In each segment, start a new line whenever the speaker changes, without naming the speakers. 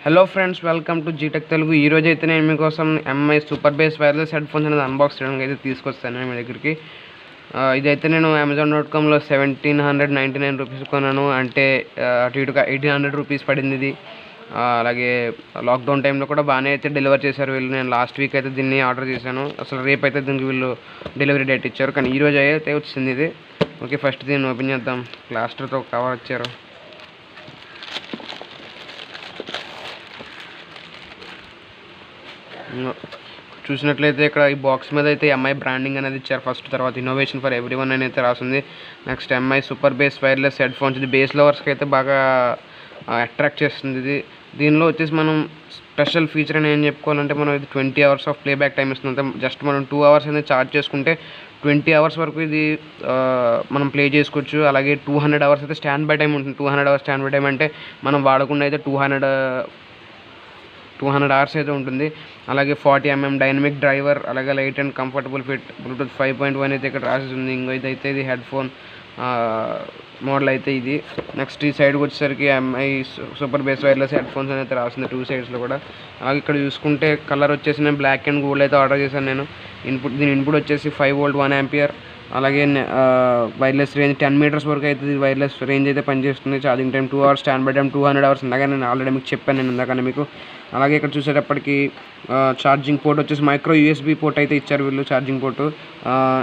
Hello friends, welcome to G Tech Telugu. ఈ రోజు అయితే నేను మీకోసం MI super base wireless head phones అనేది అన్బాక్స్ చేయడానికి అయితే తీసుకొస్తాను మీ దగ్గరికి. ఇదైతే నేను Amazon.comలో 1799 రూపీస్ కొన్నాను. అంటే అటు ఇటుగా 1800 రూపీస్ పడింది ఇది. అలాగే లాక్డౌన్ టైంలో కూడా బాగానే అయితే డెలివర్ చేశారు వీళ్ళు. నేను లాస్ట్ వీక్ అయితే దీన్ని ఆర్డర్ చేశాను. అసలు రేపు అయితే దీనికి వీళ్ళు డెలివరీ డేట్ ఇచ్చారు, కానీ ఈ రోజు అయితే వచ్చింది ఇది. ఓకే, ఫస్ట్ దీన్ని ఓపెన్ చేద్దాం. ప్లాస్టర్తో కవర్ ఇచ్చారు. చూసినట్లయితే ఇక్కడ ఈ బాక్స్ మీద అయితే ఎంఐ బ్రాండింగ్ అనేది ఇచ్చారు ఫస్ట్. తర్వాత ఇన్నోవేషన్ ఫర్ ఎవ్రీవన్ అని అయితే రాసింది. Next MI super base wireless head phones. ఇది బేస్ లవర్స్కి అయితే బాగా అట్రాక్ట్ చేస్తుంది ఇది. దీనిలో వచ్చేసి మనం స్పెషల్ ఫీచర్ అని ఏం చెప్పుకోవాలంటే, మనం ఇది 20 అవర్స్ ఆఫ్ ప్లేబ్యాక్ టైం ఇస్తుంది. జస్ట్ మనం 2 అవర్స్ అనేది ఛార్జ్ చేసుకుంటే 20 అవర్స్ వరకు ఇది మనం ప్లే చేసుకోవచ్చు. అలాగే 200 అవర్స్ అయితే స్టాండ్ బై టైం ఉంటుంది. 200 అవర్స్ స్టాండ్ బై టైం అంటే మనం వాడకుండా అయితే 200 అవర్స్ అయితే ఉంటుంది. అలాగే 40mm డైనమిక్ డ్రైవర్, అలాగే light and comfortable fit, Bluetooth 5.1 అయితే ఇక్కడ రాసి ఉంది. ఇదైతే ఇది హెడ్ ఫోన్ మోడల్ అయితే ఇది. నెక్స్ట్ ఈ సైడ్కి వచ్చేసరికి MI super base wireless head phones అయితే రాసింది 2 సైడ్స్లో కూడా. అలాగే ఇక్కడ చూసుకుంటే కలర్ వచ్చేసి నేను బ్లాక్ అండ్ గోల్డ్ అయితే ఆర్డర్ చేశాను నేను. దీని ఇన్పుట్ వచ్చేసి 5V 1A. అలాగే వైర్లెస్ రేంజ్ 10 మీటర్స్ వరకు అయితే వైర్లెస్ రేంజ్ అయితే పనిచేస్తుంది. Charging time 2 hours, stand by time 200 hours. ఇందాక నేను ఆల్రెడీ మీకు చెప్పాను ఇందాకనే మీకు. అలాగే ఇక్కడ చూసేటప్పటికి ఛార్జింగ్ పోర్ట్ వచ్చేసి మైక్రో USB పోర్ట్ అయితే ఇచ్చారు వీళ్ళు, charging port.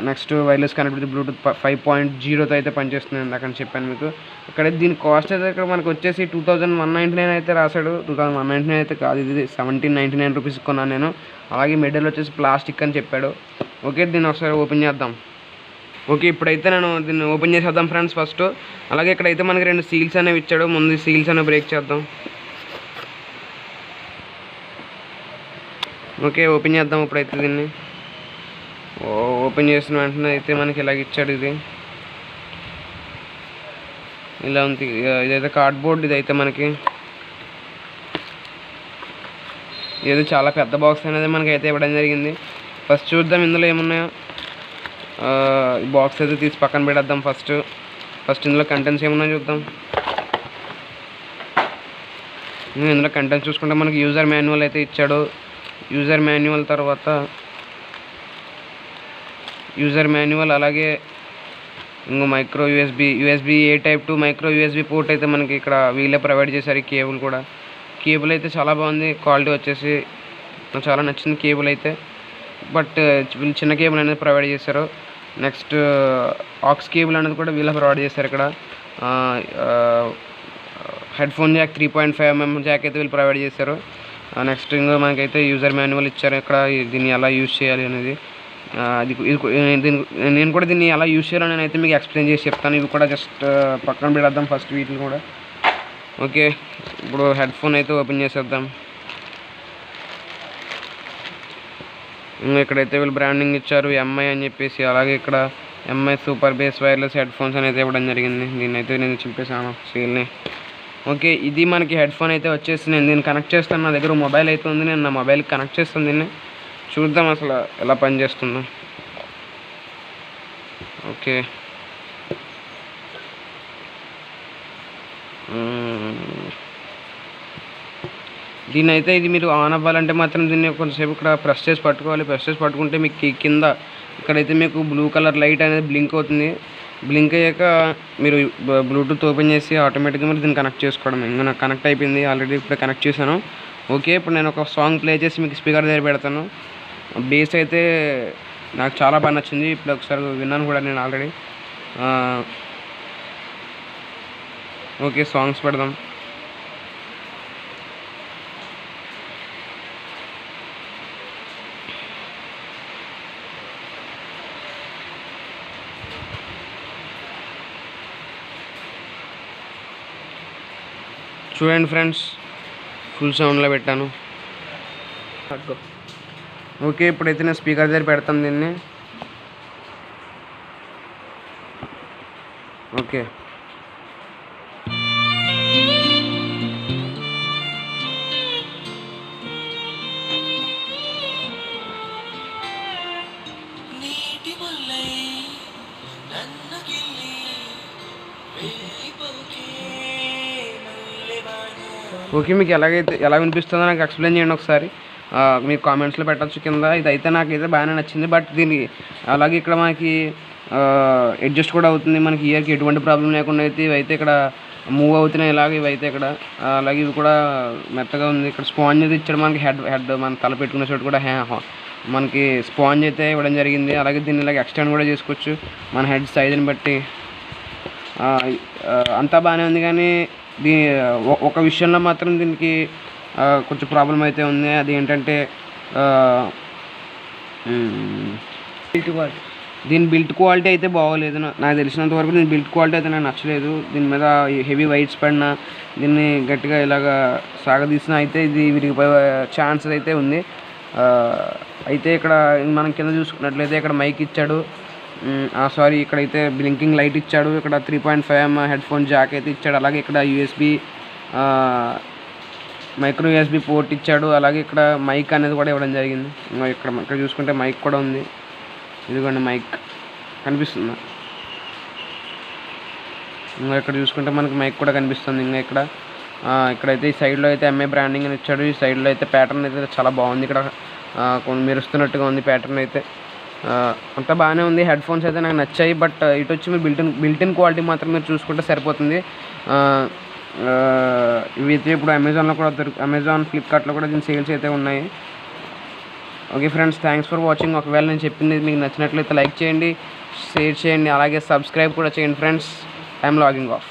Next wireless connectivity Bluetooth 5.0తో అయితే పనిచేస్తుంది ఇందాకని చెప్పాను మీకు. ఇక్కడ దీని కాస్ట్ అయితే ఇక్కడ మనకు వచ్చేసి 2199 అయితే రాశాడు. 2199 అయితే కాదు, ఇది 1799 రూపీస్ కొన్నాను నేను. అలాగే మెడల్ వచ్చేసి ప్లాస్టిక్ అని చెప్పాడు. ఓకే, దీన్ని ఒకసారి ఓపెన్ చేద్దాం. ఓకే, ఇప్పుడైతే నేను దీన్ని ఓపెన్ చేసేద్దాం ఫ్రెండ్స్ ఫస్ట్. అలాగే ఇక్కడైతే మనకి 2 సీల్స్ అనేవి ఇచ్చాడు. ముందు సీల్స్ అనేవి బ్రేక్ చేద్దాం. ఓకే, ఓపెన్ చేద్దాం ఇప్పుడైతే దీన్ని. ఓపెన్ చేసిన వెంటనే అయితే మనకి ఇలాగ ఇచ్చాడు. ఇది ఇలా ఉంది. ఇదైతే కార్డ్బోర్డ్. ఇదైతే మనకి ఇదైతే చాలా పెద్ద బాక్స్ అనేది మనకి అయితే ఇవ్వడం జరిగింది. ఫస్ట్ చూద్దాం ఇందులో ఏమున్నాయో. ఈ బాక్స్ అయితే తీసి పక్కన పెడేద్దాం ఫస్ట్ ఇందులో కంటెంట్స్ ఏమున్నాయో చూద్దాం. ఇందులో కంటెంట్స్ చూసుకుంటే మనకి యూజర్ మాన్యువల్ అయితే ఇచ్చాడు. యూజర్ మాన్యువల్ అలాగే ఇంకో micro USB A type 2 micro USB port అయితే మనకి ఇక్కడ వీళ్ళే ప్రొవైడ్ చేశారు. ఈ కేబుల్ కూడా, కేబుల్ అయితే చాలా బాగుంది. క్వాలిటీ వచ్చేసి నాకు చాలా నచ్చింది కేబుల్ అయితే. బట్ వీళ్ళు చిన్న కేబుల్ అనేది ప్రొవైడ్ చేశారు. నెక్స్ట్ ఆక్స్ కేబుల్ అనేది కూడా వీళ్ళే ప్రొవైడ్ చేశారు. ఇక్కడ head phone Jack 3.5mm Jack అయితే వీళ్ళు ప్రొవైడ్ చేశారు. నెక్స్ట్ ఇంకా మనకైతే యూజర్ మాన్యువల్ ఇచ్చారు. ఇక్కడ దీన్ని ఎలా యూజ్ చేయాలి అనేది. నేను కూడా దీన్ని ఎలా యూజ్ చేయాలని నేనైతే మీకు ఎక్స్ప్లెయిన్ చేసి చెప్తాను. ఇవి కూడా జస్ట్ పక్కన పెడదాం ఫస్ట్ వీటిని కూడా. ఓకే, ఇప్పుడు హెడ్ ఫోన్ అయితే ఓపెన్ చేసేద్దాం. ఇక్కడైతే వీళ్ళు బ్రాండింగ్ ఇచ్చారు ఎంఐ అని చెప్పేసి. అలాగే ఇక్కడ MI super base wireless head phones అనేది ఇవ్వడం జరిగింది. దీన్నైతే నేను చింపేసాను సీల్ని. ఓకే, ఇది మనకి హెడ్ ఫోన్ అయితే వచ్చేసి నేను దీన్ని కనెక్ట్ చేస్తాను. నా దగ్గర మొబైల్ అయితే ఉంది, నేను నా మొబైల్కి కనెక్ట్ చేస్తాను దీన్ని. చూద్దాం అసలు ఎలా పనిచేస్తుందో. ఓకే, దీన్ని అయితే ఇది మీరు ఆన్ అవ్వాలంటే మాత్రం దీన్ని కొంచెంసేపు ఇక్కడ ప్రెస్ చేసి పట్టుకోవాలి. ప్రెస్ చేసి పట్టుకుంటే మీకు కింద ఇక్కడైతే మీకు బ్లూ కలర్ లైట్ అనేది బ్లింక్ అవుతుంది. బ్లింక్ అయ్యాక మీరు బ్లూటూత్ ఓపెన్ చేసి ఆటోమేటిక్గా మీరు దీన్ని కనెక్ట్ చేసుకోవడం. ఇంకా నాకు కనెక్ట్ అయిపోయింది, ఆల్రెడీ ఇప్పుడు కనెక్ట్ చేశాను. ఓకే, ఇప్పుడు నేను ఒక సాంగ్ ప్లే చేసి మీకు స్పీకర్ దగ్గర పెడతాను. బేస్ అయితే నాకు చాలా బాగా నచ్చింది. ఇప్పుడు ఒకసారి విన్నాను కూడా నేను ఆల్రెడీ. ఓకే, సాంగ్స్ పెడదాం. చూడండి ఫ్రెండ్స్, ఫుల్ సౌండ్లో పెట్టాను. ఓకే, ఇప్పుడైతే నేను స్పీకర్ దగ్గర పెడతాను దీన్ని. ఓకే, ఓకే, మీకు ఎలా వినిపిస్తుందో నాకు ఎక్స్ప్లెయిన్ చేయండి ఒకసారి. మీకు కామెంట్స్లో పెట్టచ్చు కింద. ఇదైతే నాకైతే బాగానే నచ్చింది. బట్ దీనికి అలాగే ఇక్కడ మనకి అడ్జస్ట్ కూడా అవుతుంది. మనకి ఇయర్కి ఎటువంటి ప్రాబ్లం లేకుండా అయితే ఇవైతే ఇక్కడ మూవ్ అవుతున్నాయి. ఇలాగే ఇవైతే ఇక్కడ అలాగే ఇవి కూడా మెత్తగా ఉంది. ఇక్కడ స్పాంజ్ అయితే ఇచ్చాడు మనకి. హెడ్ మన తల పెట్టుకునే చోటు కూడా మనకి స్పాంజ్ అయితే ఇవ్వడం జరిగింది. అలాగే దీన్ని ఇలాగ ఎక్స్టెండ్ కూడా చేసుకోవచ్చు మన హెడ్ సైజుని బట్టి. అంతా బాగానే ఉంది, కానీ ఒక విషయంలో మాత్రం దీనికి కొంచెం ప్రాబ్లం అయితే ఉంది. అది ఏంటంటే దీని బిల్ట్ క్వాలిటీ అయితే బాగోలేదు. నాకు తెలిసినంత వరకు దీని బిల్ట్ క్వాలిటీ అయితే నాకు నచ్చలేదు. దీని మీద హెవీ వైట్స్ పడినా దీన్ని గట్టిగా ఇలాగ సాగదీసినా అయితే ఇది విరిగిపోయే ఛాన్సెస్ అయితే ఉంది. అయితే ఇక్కడ మనం కింద చూసుకున్నట్లయితే ఇక్కడ మైక్ ఇచ్చాడు. సారీ, ఇక్కడైతే బ్లింకింగ్ లైట్ ఇచ్చాడు. ఇక్కడ 3.5mm హెడ్ ఫోన్ జాక్ అయితే ఇచ్చాడు. అలాగే ఇక్కడ మైక్రో యూఎస్బి పోర్ట్ ఇచ్చాడు. అలాగే ఇక్కడ మైక్ అనేది కూడా ఇవ్వడం జరిగింది. ఇక్కడ చూసుకుంటే మైక్ కూడా ఉంది. ఇదిగోండి మైక్ కనిపిస్తుందా? ఇంకా ఇక్కడ చూసుకుంటే మనకి మైక్ కూడా కనిపిస్తుంది. ఇంకా ఇక్కడైతే ఈ సైడ్లో అయితే ఎంఐ బ్రాండింగ్ అని ఇచ్చాడు. ఈ సైడ్లో అయితే ప్యాటర్న్ అయితే చాలా బాగుంది. ఇక్కడ కొన్ని మెరుస్తున్నట్టుగా ఉంది ప్యాటర్న్ అయితే. అంతా బాగానే ఉంది. హెడ్ ఫోన్స్ అయితే నాకు నచ్చాయి. బట్ ఇటు వచ్చి మీరు బిల్టిన్ క్వాలిటీ మాత్రం మీరు చూసుకుంటే సరిపోతుంది. ఇవి అయితే ఇప్పుడు అమెజాన్లో కూడా అమెజాన్, ఫ్లిప్కార్ట్లో కూడా దీని సేల్స్ అయితే ఉన్నాయి. Okay friends, thanks for watching. ఒకవేళ నేను చెప్పింది మీకు నచ్చినట్లయితే లైక్ చేయండి, షేర్ చేయండి, అలాగే సబ్స్క్రైబ్ కూడా చేయండి ఫ్రెండ్స్. I'm logging of.